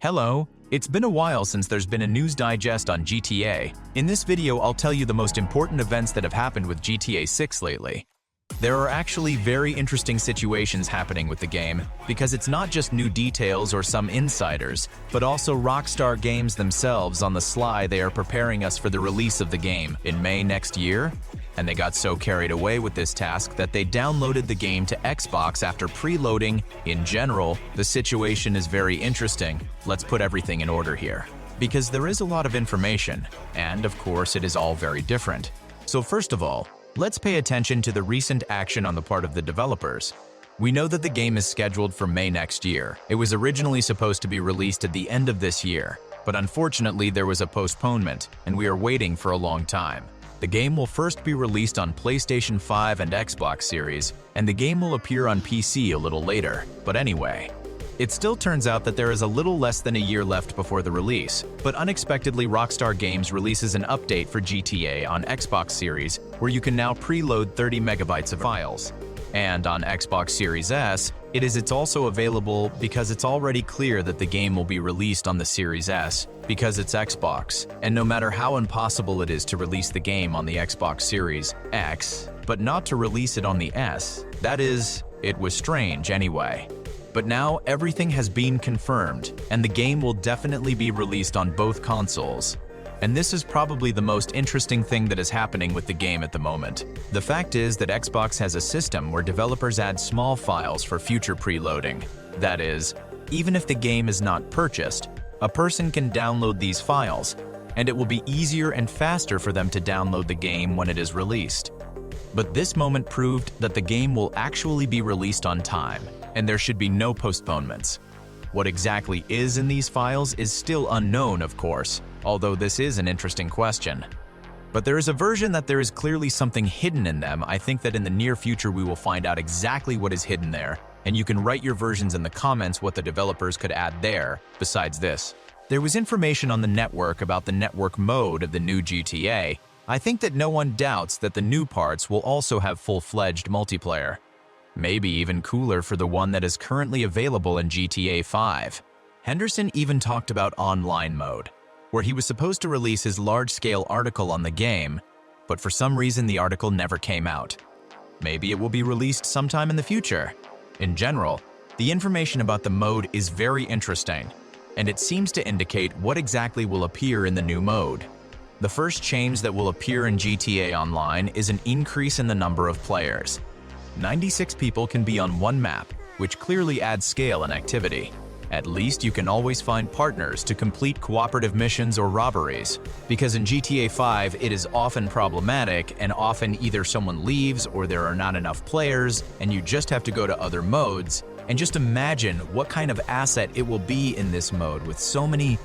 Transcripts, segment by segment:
Hello, it's been a while since there's been a news digest on GTA. In this video, I'll tell you the most important events that have happened with GTA 6 lately. There are actually very interesting situations happening with the game, because it's not just new details or some insiders, but also Rockstar Games themselves on the sly. They are preparing us for the release of the game in May next year, and they got so carried away with this task that they downloaded the game to Xbox after preloading. In general, the situation is very interesting. Let's put everything in order here, because there is a lot of information, and of course it is all very different. So first of all, let's pay attention to the recent action on the part of the developers. We know that the game is scheduled for May next year. It was originally supposed to be released at the end of this year, but unfortunately there was a postponement, and we are waiting for a long time. The game will first be released on PlayStation 5 and Xbox Series, and the game will appear on PC a little later. But anyway, it still turns out that there is a little less than a year left before the release, but unexpectedly Rockstar Games releases an update for GTA on Xbox Series where you can now preload 30 megabytes of files. And on Xbox Series S, it's also available because it's already clear that the game will be released on the Series S because it's Xbox, and no matter how impossible it is to release the game on the Xbox Series X, but not to release it on the S, that is, it was strange anyway. But now everything has been confirmed, and the game will definitely be released on both consoles. And this is probably the most interesting thing that is happening with the game at the moment. The fact is that Xbox has a system where developers add small files for future preloading. That is, even if the game is not purchased, a person can download these files, and it will be easier and faster for them to download the game when it is released. But this moment proved that the game will actually be released on time, and there should be no postponements. What exactly is in these files is still unknown, of course, although this is an interesting question. But there is a version that there is clearly something hidden in them. I think that in the near future we will find out exactly what is hidden there, and you can write your versions in the comments what the developers could add there besides this. There was information on the network about the network mode of the new GTA. I think that no one doubts that the new parts will also have full-fledged multiplayer. Maybe even cooler for the one that is currently available in GTA 5. Henderson even talked about online mode, where he was supposed to release his large-scale article on the game, but for some reason the article never came out. Maybe it will be released sometime in the future. In general, the information about the mode is very interesting, and it seems to indicate what exactly will appear in the new mode. The first change that will appear in GTA Online is an increase in the number of players. 96 people can be on one map, which clearly adds scale and activity. At least you can always find partners to complete cooperative missions or robberies, because in GTA 5 it is often problematic and often either someone leaves or there are not enough players and you just have to go to other modes. And just imagine what kind of asset it will be in this mode with so many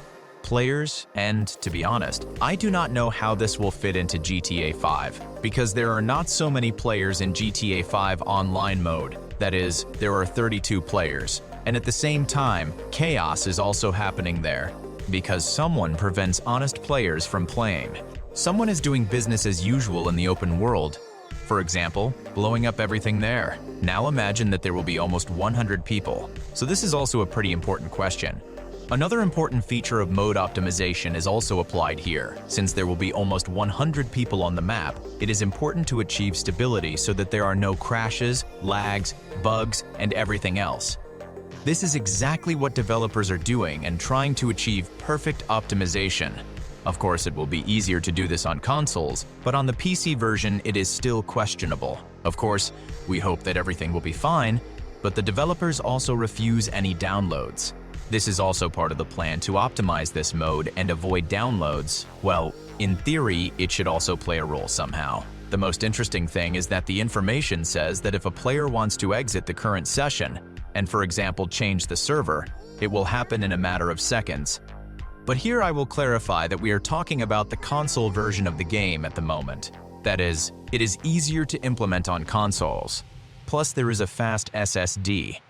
players, and to be honest, I do not know how this will fit into GTA 5, because there are not so many players in GTA 5 online mode. That is, there are 32 players, and at the same time, chaos is also happening there, because someone prevents honest players from playing. Someone is doing business as usual in the open world, for example, blowing up everything there. Now imagine that there will be almost 100 people, so this is also a pretty important question. Another important feature of mode optimization is also applied here. Since there will be almost 100 people on the map, it is important to achieve stability so that there are no crashes, lags, bugs, and everything else. This is exactly what developers are doing and trying to achieve perfect optimization. Of course, it will be easier to do this on consoles, but on the PC version it is still questionable. Of course, we hope that everything will be fine, but the developers also refuse any downloads. This is also part of the plan to optimize this mode and avoid downloads. Well, in theory, it should also play a role somehow. The most interesting thing is that the information says that if a player wants to exit the current session, and for example change the server, it will happen in a matter of seconds. But here I will clarify that we are talking about the console version of the game at the moment. That is, it is easier to implement on consoles. Plus there is a fast SSD.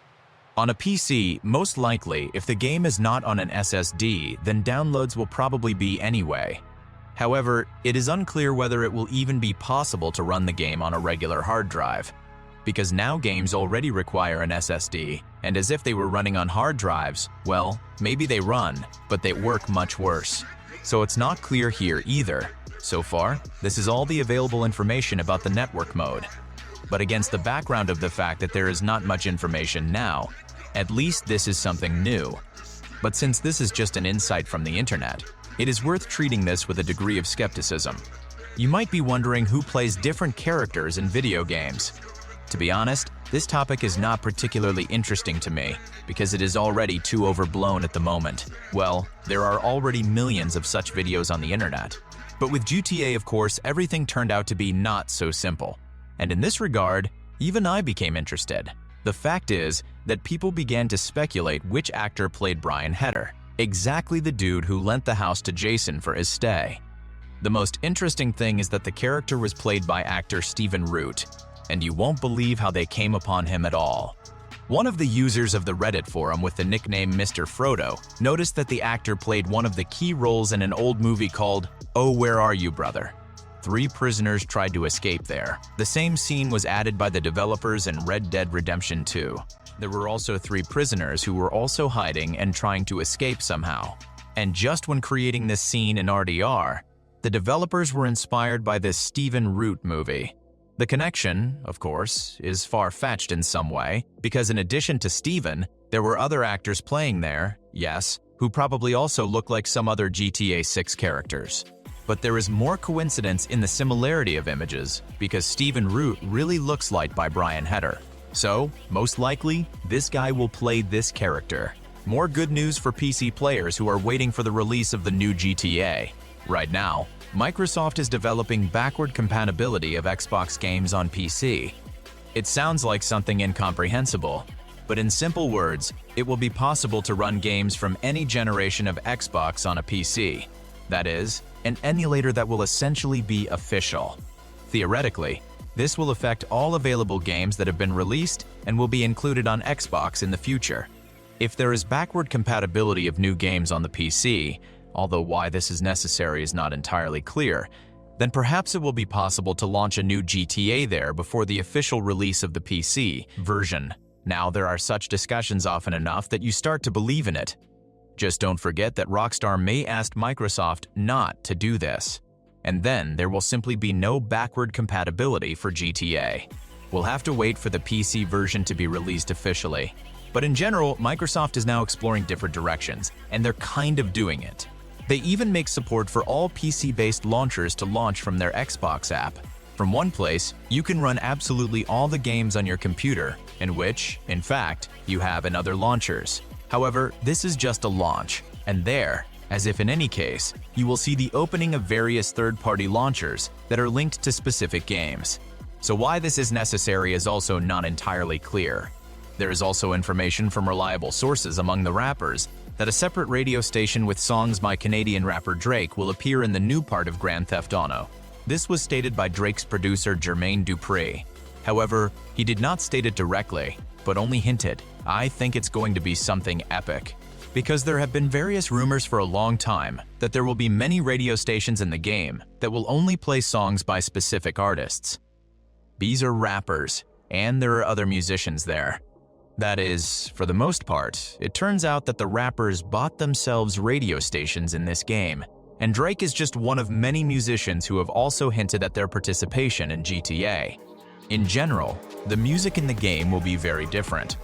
On a PC, most likely, if the game is not on an SSD, then downloads will probably be anyway. However, it is unclear whether it will even be possible to run the game on a regular hard drive, because now games already require an SSD, and as if they were running on hard drives, well, maybe they run, but they work much worse. So it's not clear here either. So far, this is all the available information about the network mode. But against the background of the fact that there is not much information now, at least this is something new. But since this is just an insight from the internet, it is worth treating this with a degree of skepticism. You might be wondering who plays different characters in video games. To be honest, this topic is not particularly interesting to me, because it is already too overblown at the moment. Well, there are already millions of such videos on the internet. But with GTA, of course, everything turned out to be not so simple. And in this regard, even I became interested. The fact is that people began to speculate which actor played Brian Heder, exactly the dude who lent the house to Jason for his stay. The most interesting thing is that the character was played by actor Stephen Root, and you won't believe how they came upon him at all. One of the users of the Reddit forum with the nickname Mr. Frodo noticed that the actor played one of the key roles in an old movie called Oh, Where Are You, Brother? 3 prisoners tried to escape there. The same scene was added by the developers in Red Dead Redemption 2. There were also 3 prisoners who were also hiding and trying to escape somehow. And just when creating this scene in RDR, the developers were inspired by this Stephen Root movie. The connection, of course, is far-fetched in some way, because in addition to Stephen, there were other actors playing there, yes, who probably also look like some other GTA 6 characters. But there is more coincidence in the similarity of images, because Stephen Root really looks like by Brian Heder. So, most likely, this guy will play this character. More good news for PC players who are waiting for the release of the new GTA. Right now, Microsoft is developing backward compatibility of Xbox games on PC. It sounds like something incomprehensible, but in simple words, it will be possible to run games from any generation of Xbox on a PC. That is, an emulator that will essentially be official. Theoretically, this will affect all available games that have been released and will be included on Xbox in the future. If there is backward compatibility of new games on the PC, although why this is necessary is not entirely clear, then perhaps it will be possible to launch a new GTA there before the official release of the PC version. Now there are such discussions often enough that you start to believe in it. Just don't forget that Rockstar may ask Microsoft not to do this. And then there will simply be no backward compatibility for GTA. We'll have to wait for the PC version to be released officially. But in general, Microsoft is now exploring different directions, and they're kind of doing it. They even make support for all PC-based launchers to launch from their Xbox app. From one place, you can run absolutely all the games on your computer, in which, in fact, you have in other launchers. However, this is just a launch, and there, as if in any case, you will see the opening of various third-party launchers that are linked to specific games. So why this is necessary is also not entirely clear. There is also information from reliable sources among the rappers that a separate radio station with songs by Canadian rapper Drake will appear in the new part of Grand Theft Auto. This was stated by Drake's producer Jermaine Dupri. However, he did not state it directly, but only hinted. I think it's going to be something epic. Because there have been various rumors for a long time that there will be many radio stations in the game that will only play songs by specific artists. These are rappers, and there are other musicians there. That is, for the most part, it turns out that the rappers bought themselves radio stations in this game, and Drake is just one of many musicians who have also hinted at their participation in GTA. In general, the music in the game will be very different.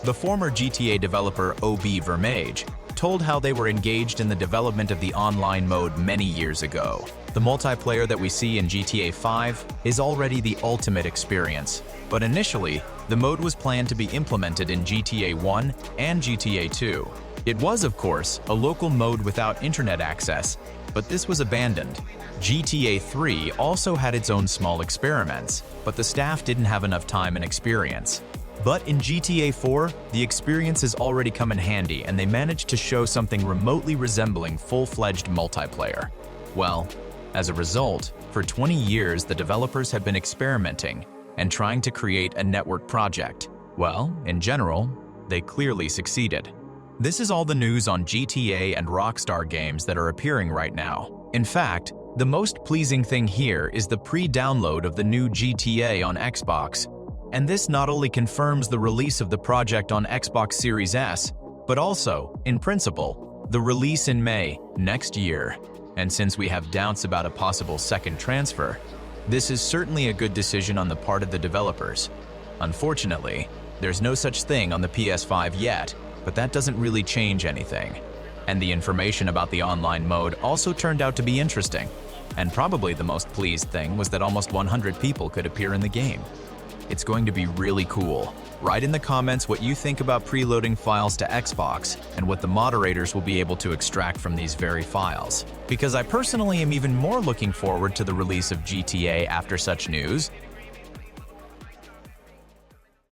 The former GTA developer OB Vermage told how they were engaged in the development of the online mode many years ago. The multiplayer that we see in GTA 5 is already the ultimate experience, but initially, the mode was planned to be implemented in GTA 1 and GTA 2. It was, of course, a local mode without internet access, but this was abandoned. GTA 3 also had its own small experiments, but the staff didn't have enough time and experience. But in GTA 4, the experience has already come in handy and they managed to show something remotely resembling full-fledged multiplayer. Well, as a result, for 20 years the developers have been experimenting and trying to create a network project. Well, in general, they clearly succeeded. This is all the news on GTA and Rockstar games that are appearing right now. In fact, the most pleasing thing here is the pre-download of the new GTA on Xbox. And this not only confirms the release of the project on Xbox Series S, but also, in principle, the release in May next year. And since we have doubts about a possible second transfer, this is certainly a good decision on the part of the developers. Unfortunately, there's no such thing on the PS5 yet, but that doesn't really change anything. And the information about the online mode also turned out to be interesting. And probably the most pleased thing was that almost 100 people could appear in the game. It's going to be really cool. Write in the comments what you think about preloading files to Xbox and what the moderators will be able to extract from these very files. Because I personally am even more looking forward to the release of GTA after such news,